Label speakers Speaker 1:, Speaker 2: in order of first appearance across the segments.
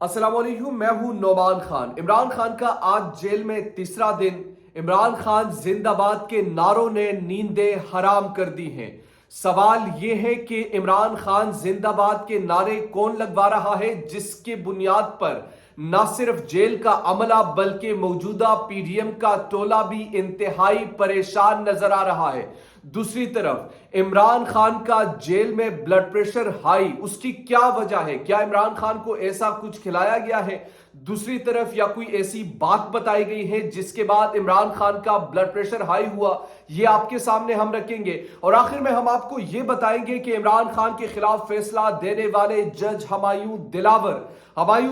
Speaker 1: अस्सलाम वालेकुम, मैं हूं नौमान खान। इमरान खान का आज जेल में तीसरा दिन। इमरान खान जिंदाबाद के नारों ने नींदें हराम कर दी हैं। सवाल यह है कि इमरान खान जिंदाबाद के नारे कौन लगवा रहा है, जिसके बुनियाद पर न सिर्फ जेल का अमला बल्कि मौजूदा पीडीएम का टोला भी इंतहाई परेशान नजर आ रहा है। दूसरी तरफ इमरान खान का जेल में ब्लड प्रेशर हाई, उसकी क्या वजह है? क्या इमरान खान को ऐसा कुछ खिलाया गया है दूसरी तरफ, या कोई ऐसी बात बताई गई है जिसके बाद इमरान खान का ब्लड प्रेशर हाई हुआ? ये आपके सामने हम रखेंगे और आखिर में हम आपको ये बताएंगे कि इमरान खान के खिलाफ फैसला देने वाले जज हमायूं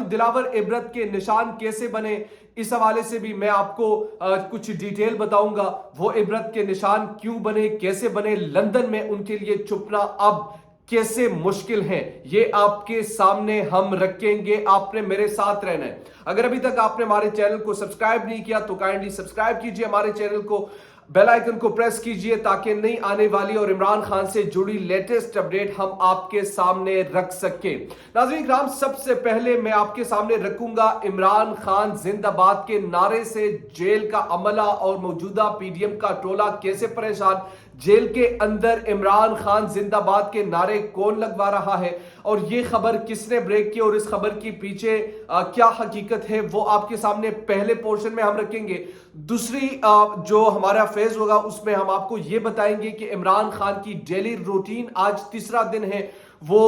Speaker 1: दिलावर इबरत के निशान कैसे बने, इस हवाले से भी मैं आपको कुछ डिटेल बताऊंगा। वो इबरत के निशान क्यों बने, कैसे बने, लंदन में उनके लिए छुपना अब कैसे मुश्किल है, ये आपके सामने हम रखेंगे। आपने मेरे साथ रहना है। अगर अभी तक आपने हमारे चैनल को सब्सक्राइब नहीं किया तो काइंडली सब्सक्राइब कीजिए हमारे चैनल को, बेल आइकन को प्रेस कीजिए ताकि नई आने वाली और इमरान खान से जुड़ी लेटेस्ट अपडेट हम आपके सामने रख सके। नाज़रीन इकराम, सबसे पहले मैं आपके सामने रखूंगा इमरान खान जिंदाबाद के नारे से जेल का अमला और मौजूदा पीडीएम का टोला कैसे परेशान। जेल के अंदर इमरान खान जिंदाबाद के नारे कौन लगवा रहा है और ये खबर किसने ब्रेक की और इस खबर के पीछे क्या हकीकत है, वो आपके सामने पहले पोर्शन में हम रखेंगे। दूसरी जो हमारा फेज होगा उसमें हम आपको ये बताएंगे कि इमरान खान की डेली रूटीन, आज तीसरा दिन है, वो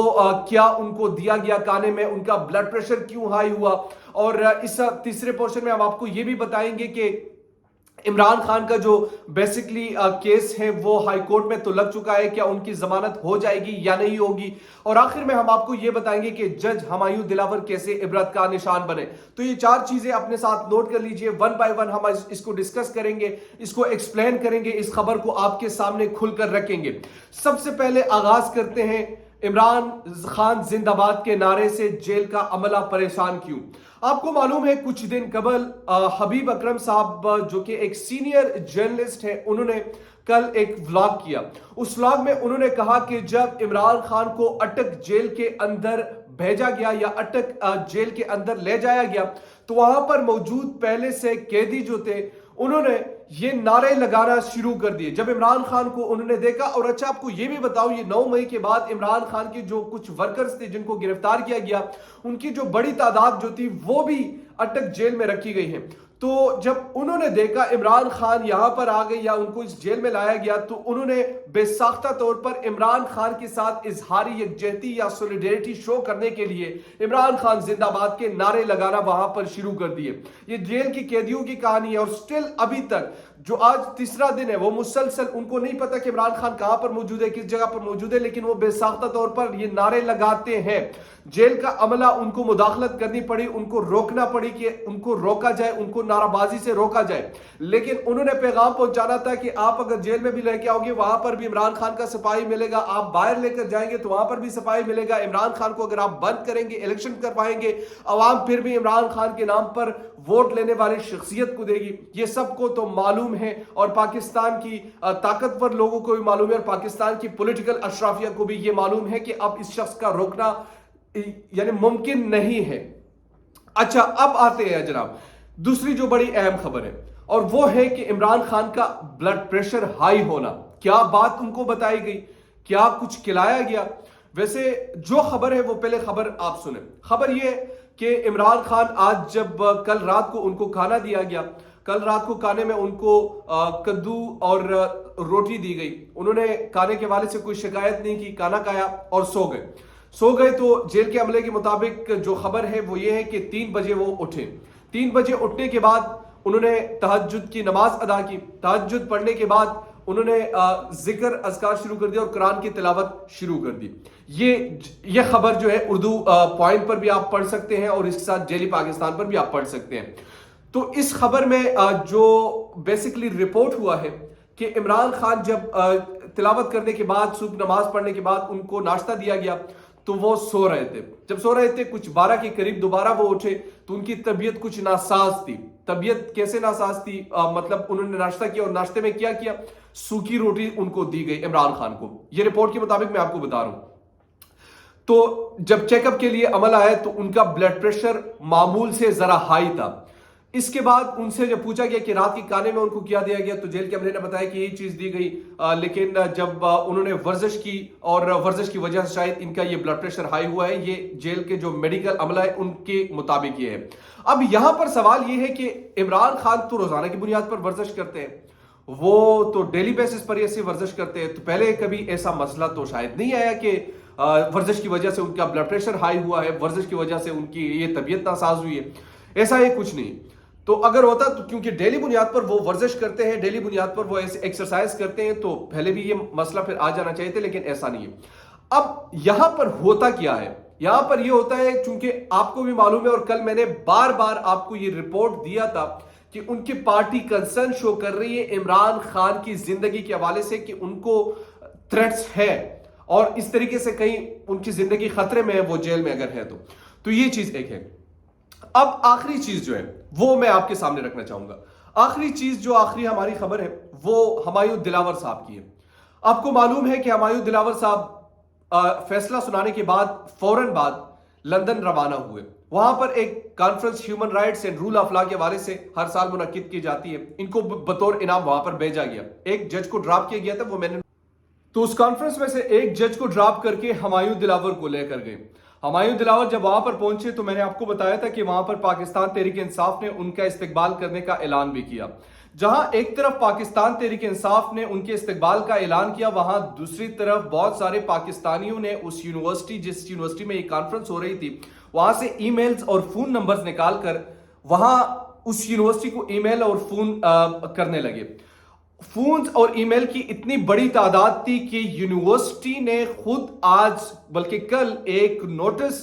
Speaker 1: क्या उनको दिया गया खाने में, उनका ब्लड प्रेशर क्यों हाई हुआ। और इस तीसरे पोर्शन में हम आपको ये भी बताएंगे कि इमरान खान का जो बेसिकली केस है वो हाई कोर्ट में तो लग चुका है, क्या उनकी जमानत हो जाएगी या नहीं होगी। और आखिर में हम आपको ये बताएंगे कि जज हमायूं दिलावर कैसे इबरत का निशान बने। तो ये चार चीजें अपने साथ नोट कर लीजिए, वन बाय वन हम इसको डिस्कस करेंगे, इसको एक्सप्लेन करेंगे, इस खबर को आपके सामने खुलकर रखेंगे। सबसे पहले आगाज करते हैं इमरान खान जिंदाबाद के नारे से जेल का अमला परेशान क्यों। आपको मालूम है कुछ दिन कबल हबीब अकरम साहब जो कि एक सीनियर जर्नलिस्ट है, उन्होंने कल एक व्लॉग किया। उस व्लॉग में उन्होंने कहा कि जब इमरान खान को अटक जेल के अंदर भेजा गया या अटक जेल के अंदर ले जाया गया तो वहां पर मौजूद पहले से कैदी जो थे उन्होंने ये नारे लगाना शुरू कर दिए जब इमरान खान को उन्होंने देखा। और अच्छा आपको ये भी बताओ, ये 9 मई के बाद इमरान खान के जो कुछ वर्कर्स थे जिनको गिरफ्तार किया गया, उनकी जो बड़ी तादाद जो थी वो भी अटक जेल में रखी गई है। तो जब उन्होंने देखा इमरान खान यहां पर आ गए या उनको इस जेल में लाया गया तो उन्होंने बेसाख्ता तौर पर इमरान खान के साथ इजहारी यकजहती या सॉलिडेरिटी शो करने के लिए इमरान खान जिंदाबाद के नारे लगाना वहां पर शुरू कर दिए। ये जेल की कैदियों की कहानी है और स्टिल अभी तक जो आज तीसरा दिन है वो मुसलसल, उनको नहीं पता कि इमरान खान कहां पर मौजूद है, किस जगह पर मौजूद है, लेकिन वो बेसाख्ता तौर पर ये नारे लगाते हैं। जेल का अमला, उनको मुदाखलत करनी पड़ी, उनको रोकना पड़ी कि उनको रोका जाए, उनको नाराबाजी से रोका जाए, लेकिन उन्होंने पैगाम पहुंचाना था कि आप अगर जेल में भी लेके आओगे वहां पर भी इमरान खान का सिपाही मिलेगा, आप बाहर लेकर जाएंगे तो वहां पर भी सिपाही मिलेगा। इमरान खान को अगर आप बंद करेंगे, इलेक्शन करवाएंगे, अवाम फिर भी इमरान खान के नाम पर वोट लेने वाली शख्सियत को देगी। ये सबको तो मालूम है और पाकिस्तान की ताकतवर लोगों को भी मालूम है और पाकिस्तान की पॉलिटिकल अशराफिया को भी ये मालूम है कि अब इस शख्स का रोकना यानी मुमकिन नहीं है। अच्छा, अब आते हैं जनाब दूसरी जो बड़ी अहम खबर है और वो है कि इमरान खान का ब्लड प्रेशर हाई होना। क्या बात उनको बताई गई, क्या कुछ खिलाया गया? वैसे जो खबर है वो पहले खबर आप सुने। खबर ये कि इमरान खान आज जब कल रात को उनको खाना दिया गया, कल रात को खाने में उनको कद्दू और रोटी दी गई, उन्होंने खाने के वाले से कोई शिकायत नहीं की, खाना खाया और सो गए। तो जेल के अमले के मुताबिक जो खबर है वो ये है कि 3 बजे वो उठे। 3 बजे उठने के बाद उन्होंने तहज्जुद की नमाज अदा की। तहज्जुद पढ़ने के बाद उन्होंने जिक्र अज़कार शुरू कर दिया और कुरान की तिलावत शुरू कर दी। ये खबर जो है उर्दू पॉइंट पर भी आप पढ़ सकते हैं और इसके साथ डेली पाकिस्तान पर भी आप पढ़ सकते हैं। तो इस खबर में जो बेसिकली रिपोर्ट हुआ है कि इमरान खान जब तिलावत करने के बाद, सुबह नमाज पढ़ने के बाद उनको नाश्ता दिया गया तो वो सो रहे थे। जब सो रहे थे कुछ 12 के करीब दोबारा वो उठे तो उनकी तबीयत कुछ नासाज थी। तबीयत कैसे नासाज थी? मतलब उन्होंने नाश्ता किया और नाश्ते में क्या किया, सूखी रोटी उनको दी गई इमरान खान को। ये रिपोर्ट के मुताबिक मैं आपको बता रहा हूं। तो जब चेकअप के लिए अमल आया तो उनका ब्लड प्रेशर मामूल से जरा हाई था। इसके बाद उनसे जब पूछा गया कि रात के खाने में उनको क्या दिया गया, तो जेल के अमले ने बताया कि यही चीज दी गई, लेकिन जब उन्होंने वर्जिश की और वर्जिश की वजह से शायद इनका ये ब्लड प्रेशर हाई हुआ है। ये जेल के जो मेडिकल अमला है उनके मुताबिक ये है। अब यहां पर सवाल ये है कि इमरान खान तो रोजाना की बुनियाद पर वर्जिश करते हैं, वो तो डेली बेसिस पर ऐसी वर्जिश करते हैं, तो पहले कभी ऐसा मसला तो शायद नहीं आया कि वर्जिश की वजह से उनका ब्लड प्रेशर हाई हुआ है, वर्जिश की वजह से उनकी ये तबीयत नासाज हुई है, ऐसा ही कुछ नहीं। तो अगर होता तो क्योंकि डेली बुनियाद पर वो वर्जिश करते हैं, डेली बुनियाद पर वो ऐसे एक्सरसाइज करते हैं, तो पहले भी ये मसला फिर आ जाना चाहिए था, लेकिन ऐसा नहीं है। अब यहां पर होता क्या है, यहां पर ये होता है, चूंकि आपको भी मालूम है और कल मैंने बार बार आपको ये रिपोर्ट दिया था कि उनकी पार्टी कंसर्न शो कर रही है इमरान खान की जिंदगी के हवाले से कि उनको थ्रेट्स है और इस तरीके से कहीं उनकी जिंदगी खतरे में है, वो जेल में अगर है तो ये चीज एक है। अब आखिरी चीज जो है वो मैं आपके सामने रखना चाहूंगा। आखिरी चीज जो आखिरी हमारी खबर है वो हुमायूं दिलावर साहब की है। आपको मालूम है कि हुमायूं दिलावर साहब फैसला सुनाने के बाद फौरन बाद लंदन रवाना हुए। वहां पर एक conference human rights and rule of law के हवाले से हर साल मुनक्किद की जाती है। इनको बतौर इनाम वहां पर भेजा गया, एक जज को ड्रॉप किया गया था, वो मैंने तो उस कॉन्फ्रेंस में से एक जज को ड्रॉप करके हुमायूं दिलावर को लेकर गए। हुमायूं दिलावर जब वहां पर पहुंचे तो मैंने आपको बताया था कि वहां पर पाकिस्तान तहरीक इंसाफ ने उनका इस्तकबाल करने का ऐलान भी किया। जहां एक तरफ पाकिस्तान तहरीक इंसाफ ने उनके इस्तकबाल का ऐलान किया, वहां दूसरी तरफ बहुत सारे पाकिस्तानियों ने उस यूनिवर्सिटी, जिस यूनिवर्सिटी में ये कॉन्फ्रेंस हो रही थी, वहां से ईमेल्स और फोन नंबर्स निकालकर वहां उस यूनिवर्सिटी को ईमेल और फोन करने लगे। फोन और ईमेल की इतनी बड़ी तादाद थी कि यूनिवर्सिटी ने खुद आज बल्कि कल एक नोटिस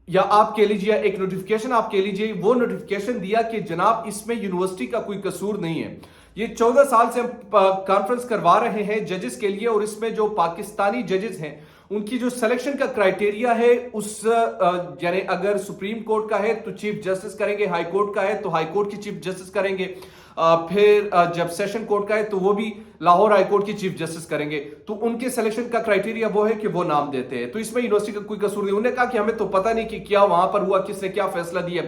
Speaker 1: या आप कह लीजिए एक नोटिफिकेशन आप कह लीजिए, वो नोटिफिकेशन दिया कि जनाब इसमें यूनिवर्सिटी का कोई कसूर नहीं है। ये 14 साल से हम कॉन्फ्रेंस करवा रहे हैं जजेस के लिए, और इसमें जो पाकिस्तानी जजेस हैं उनकी जो सिलेक्शन का क्राइटेरिया है उस यानी अगर सुप्रीम कोर्ट का है तो चीफ जस्टिस करेंगे, हाई कोर्ट का है तो हाई कोर्ट की चीफ जस्टिस करेंगे, फिर जब सेशन कोर्ट का है तो वो भी लाहौर हाई कोर्ट की चीफ जस्टिस करेंगे। तो उनके सिलेक्शन का क्राइटेरिया वो है कि वो नाम देते हैं। तो इसमें यूनिवर्सिटी का कोई कसूर नहीं। उन्होंने कहा कि हमें तो पता नहीं कि क्या वहां पर हुआ, किसने क्या फैसला दिया।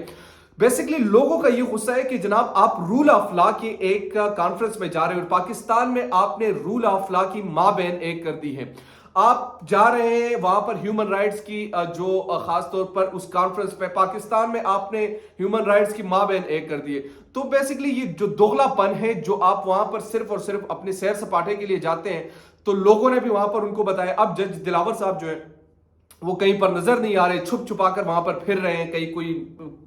Speaker 1: बेसिकली लोगों का ये गुस्सा है कि जनाब आप रूल ऑफ लॉ के एक कॉन्फ्रेंस में जा रहे हो और पाकिस्तान में आपने रूल ऑफ लॉ की मां बहन एक कर दी है। आप जा रहे हैं वहां पर ह्यूमन राइट्स की जो खास तौर पर उस कॉन्फ्रेंस पे पाकिस्तान में आपने ह्यूमन राइट्स की मां बहन एक कर दिए। तो बेसिकली ये जो दोगलापन है जो आप वहां पर सिर्फ और सिर्फ अपने सैर सपाटे के लिए जाते हैं, तो लोगों ने भी वहां पर उनको बताया। अब जज दिलावर साहब जो है वो कहीं पर नजर नहीं आ रहे, छुप छुपा कर वहां पर फिर रहे हैं, कहीं कोई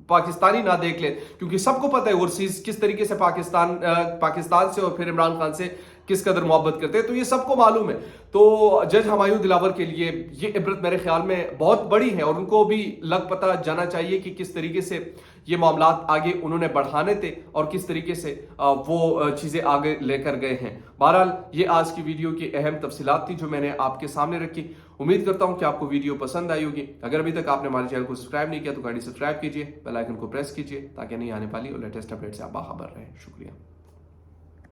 Speaker 1: पाकिस्तानी ना देख ले, क्योंकि सबको पता है ओवरसीज किस तरीके से पाकिस्तान से और फिर इमरान खान से किस कदर मोहब्बत करते हैं, तो ये सबको मालूम है। तो जज हुमायूं दिलावर के लिए ये इबरत मेरे ख्याल में बहुत बड़ी है और उनको भी लग पता जाना चाहिए कि किस तरीके से ये मामलात आगे उन्होंने बढ़ाने थे और किस तरीके से वो चीज़ें आगे लेकर गए हैं। बहरहाल ये आज की वीडियो की अहम तफसीलात थी जो मैंने आपके सामने रखी। उम्मीद करता हूं कि आपको वीडियो पसंद आई होगी। अगर अभी तक आपने हमारे चैनल को सब्सक्राइब नहीं किया तो काइंडली सब्सक्राइब कीजिए, बेल आइकन को प्रेस कीजिए ताकि नहीं आने वाली और लेटेस्ट अपडेट से आप बाखबर रहें। शुक्रिया।